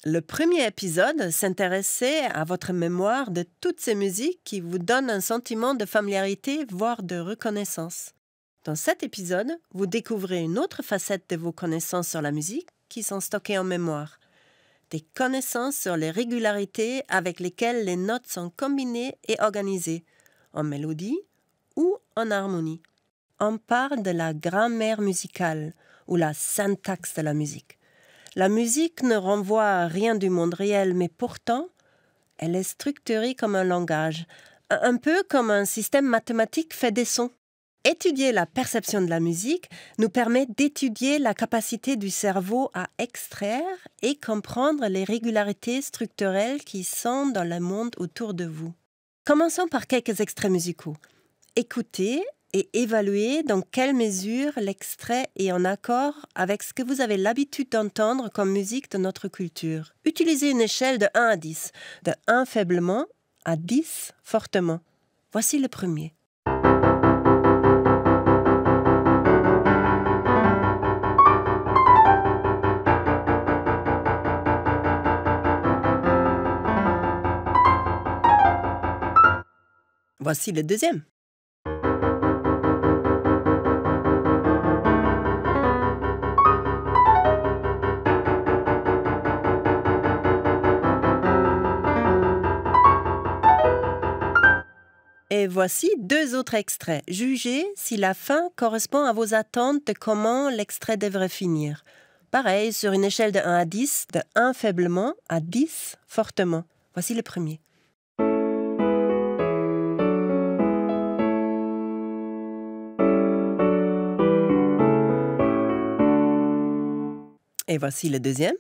Le premier épisode s'intéressait à votre mémoire de toutes ces musiques qui vous donnent un sentiment de familiarité, voire de reconnaissance. Dans cet épisode, vous découvrez une autre facette de vos connaissances sur la musique qui sont stockées en mémoire. Des connaissances sur les régularités avec lesquelles les notes sont combinées et organisées, en mélodie ou en harmonie. On parle de la grammaire musicale ou la syntaxe de la musique. La musique ne renvoie à rien du monde réel, mais pourtant, elle est structurée comme un langage, un peu comme un système mathématique fait des sons. Étudier la perception de la musique nous permet d'étudier la capacité du cerveau à extraire et comprendre les régularités structurelles qui sont dans le monde autour de vous. Commençons par quelques extraits musicaux. Écoutez et évaluez dans quelle mesure l'extrait est en accord avec ce que vous avez l'habitude d'entendre comme musique de notre culture. Utilisez une échelle de 1 à 10, de 1 faiblement à 10 fortement. Voici le premier. Voici le deuxième. Et voici 2 autres extraits. Jugez si la fin correspond à vos attentes de comment l'extrait devrait finir. Pareil, sur une échelle de 1 à 10, de 1 faiblement à 10 fortement. Voici le premier. Et voici le deuxième.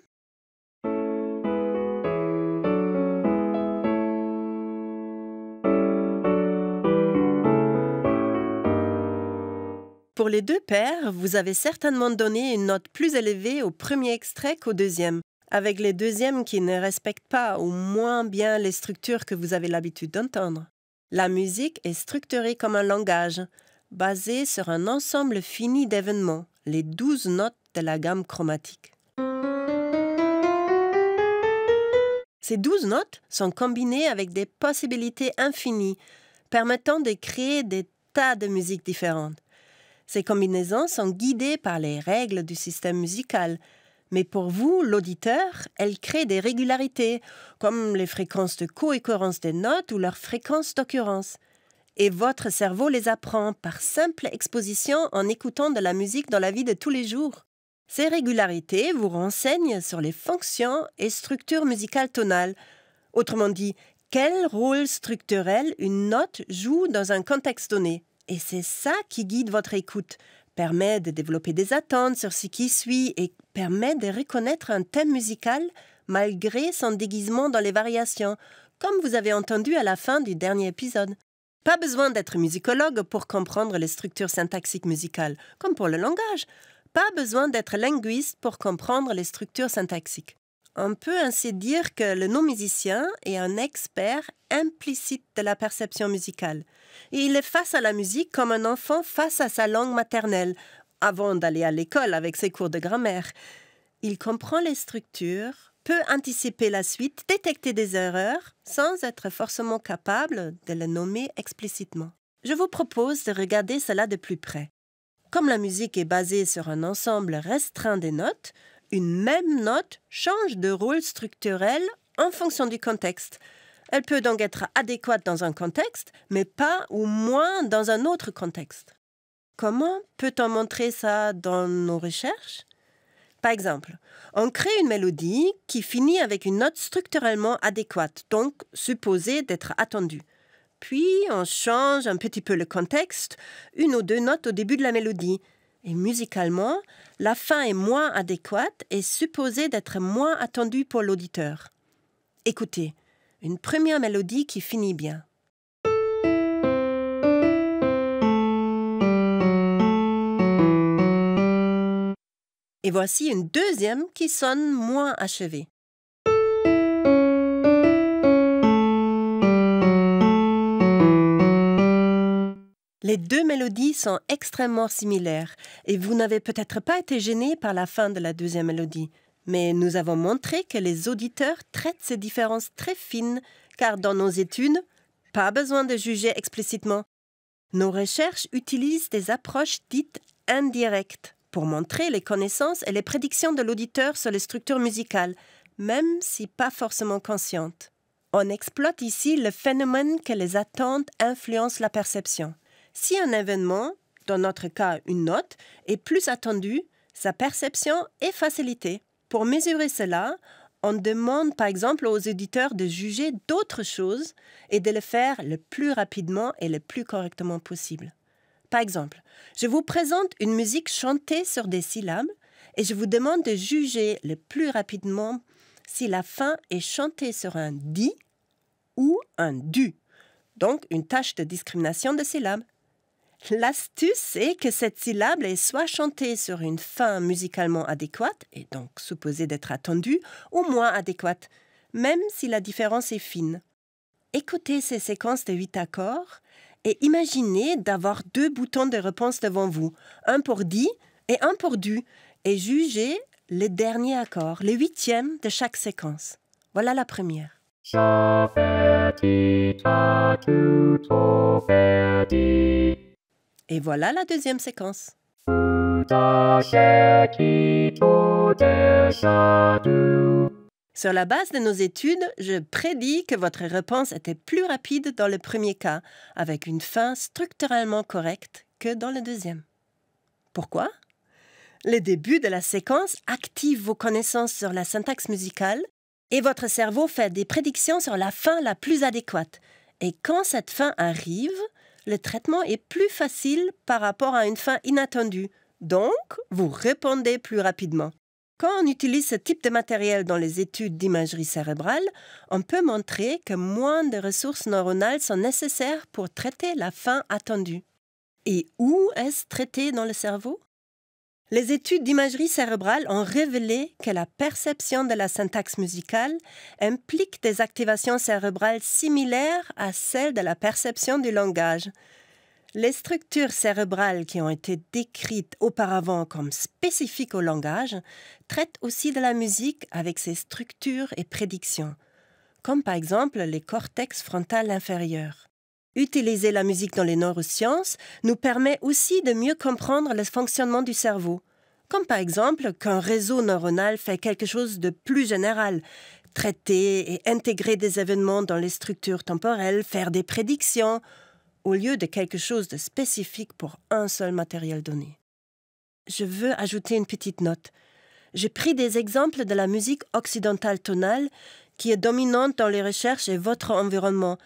Pour les 2 paires, vous avez certainement donné une note plus élevée au premier extrait qu'au deuxième, avec les deuxièmes qui ne respectent pas ou moins bien les structures que vous avez l'habitude d'entendre. La musique est structurée comme un langage, basé sur un ensemble fini d'événements, les 12 notes de la gamme chromatique. Ces 12 notes sont combinées avec des possibilités infinies, permettant de créer des tas de musiques différentes. Ces combinaisons sont guidées par les règles du système musical, mais pour vous, l'auditeur, elles créent des régularités, comme les fréquences de cohérence des notes ou leurs fréquences d'occurrence. Et votre cerveau les apprend par simple exposition en écoutant de la musique dans la vie de tous les jours. Ces régularités vous renseignent sur les fonctions et structures musicales tonales. Autrement dit, quel rôle structurel une note joue dans un contexte donné. Et c'est ça qui guide votre écoute, permet de développer des attentes sur ce qui suit et permet de reconnaître un thème musical malgré son déguisement dans les variations, comme vous avez entendu à la fin du dernier épisode. Pas besoin d'être musicologue pour comprendre les structures syntaxiques musicales, comme pour le langage. Pas besoin d'être linguiste pour comprendre les structures syntaxiques. On peut ainsi dire que le non-musicien est un expert implicite de la perception musicale. Et il est face à la musique comme un enfant face à sa langue maternelle, avant d'aller à l'école avec ses cours de grammaire. Il comprend les structures, peut anticiper la suite, détecter des erreurs, sans être forcément capable de les nommer explicitement. Je vous propose de regarder cela de plus près. Comme la musique est basée sur un ensemble restreint des notes, une même note change de rôle structurel en fonction du contexte. Elle peut donc être adéquate dans un contexte, mais pas ou moins dans un autre contexte. Comment peut-on montrer ça dans nos recherches? Par exemple, on crée une mélodie qui finit avec une note structurellement adéquate, donc supposée d'être attendue. Puis, on change un petit peu le contexte, 1 ou 2 notes au début de la mélodie. Et musicalement, la fin est moins adéquate et supposée d'être moins attendue pour l'auditeur. Écoutez, une première mélodie qui finit bien. Et voici une deuxième qui sonne moins achevée. Les 2 mélodies sont extrêmement similaires et vous n'avez peut-être pas été gêné par la fin de la deuxième mélodie. Mais nous avons montré que les auditeurs traitent ces différences très fines, car dans nos études, pas besoin de juger explicitement. Nos recherches utilisent des approches dites indirectes pour montrer les connaissances et les prédictions de l'auditeur sur les structures musicales, même si pas forcément conscientes. On exploite ici le phénomène que les attentes influencent la perception. Si un événement, dans notre cas une note, est plus attendu, sa perception est facilitée. Pour mesurer cela, on demande par exemple aux auditeurs de juger d'autres choses et de le faire le plus rapidement et le plus correctement possible. Par exemple, je vous présente une musique chantée sur des syllabes et je vous demande de juger le plus rapidement si la fin est chantée sur un « di » ou un « du », donc une tâche de discrimination de syllabes. L'astuce est que cette syllabe est soit chantée sur une fin musicalement adéquate, et donc supposée d'être attendue, ou moins adéquate, même si la différence est fine. Écoutez ces séquences de 8 accords et imaginez d'avoir 2 boutons de réponse devant vous, un pour di et un pour du, et jugez le dernier accord, le 8e de chaque séquence. Voilà la première. Et voilà la deuxième séquence. Sur la base de nos études, je prédis que votre réponse était plus rapide dans le premier cas, avec une fin structurellement correcte, que dans le deuxième. Pourquoi? Le début de la séquence active vos connaissances sur la syntaxe musicale et votre cerveau fait des prédictions sur la fin la plus adéquate. Et quand cette fin arrive, le traitement est plus facile par rapport à une fin inattendue. Donc, vous répondez plus rapidement. Quand on utilise ce type de matériel dans les études d'imagerie cérébrale, on peut montrer que moins de ressources neuronales sont nécessaires pour traiter la fin attendue. Et où est-ce traité dans le cerveau? Les études d'imagerie cérébrale ont révélé que la perception de la syntaxe musicale implique des activations cérébrales similaires à celles de la perception du langage. Les structures cérébrales qui ont été décrites auparavant comme spécifiques au langage traitent aussi de la musique avec ses structures et prédictions, comme par exemple les cortex frontal inférieurs. Utiliser la musique dans les neurosciences nous permet aussi de mieux comprendre le fonctionnement du cerveau, comme par exemple qu'un réseau neuronal fait quelque chose de plus général, traiter et intégrer des événements dans les structures temporelles, faire des prédictions, au lieu de quelque chose de spécifique pour un seul matériel donné. Je veux ajouter une petite note. J'ai pris des exemples de la musique occidentale tonale qui est dominante dans les recherches et votre environnement,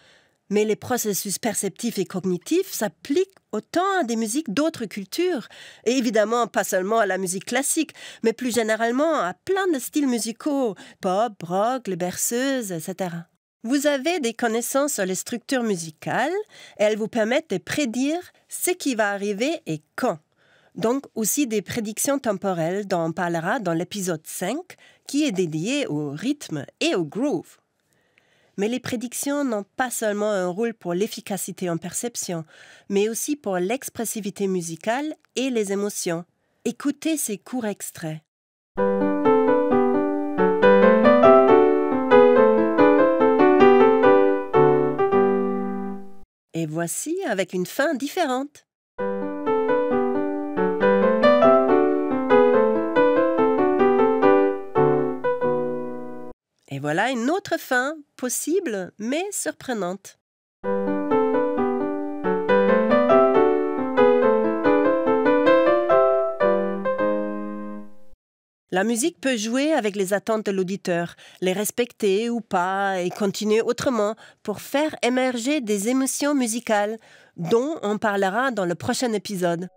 mais les processus perceptifs et cognitifs s'appliquent autant à des musiques d'autres cultures, et évidemment pas seulement à la musique classique, mais plus généralement à plein de styles musicaux, pop, rock, les berceuses, etc. Vous avez des connaissances sur les structures musicales et elles vous permettent de prédire ce qui va arriver et quand. Donc aussi des prédictions temporelles dont on parlera dans l'épisode 5 qui est dédié au rythme et au groove. Mais les prédictions n'ont pas seulement un rôle pour l'efficacité en perception, mais aussi pour l'expressivité musicale et les émotions. Écoutez ces courts extraits. Et voici avec une fin différente. Et voilà une autre fin possible, mais surprenante. La musique peut jouer avec les attentes de l'auditeur, les respecter ou pas et continuer autrement pour faire émerger des émotions musicales dont on parlera dans le prochain épisode.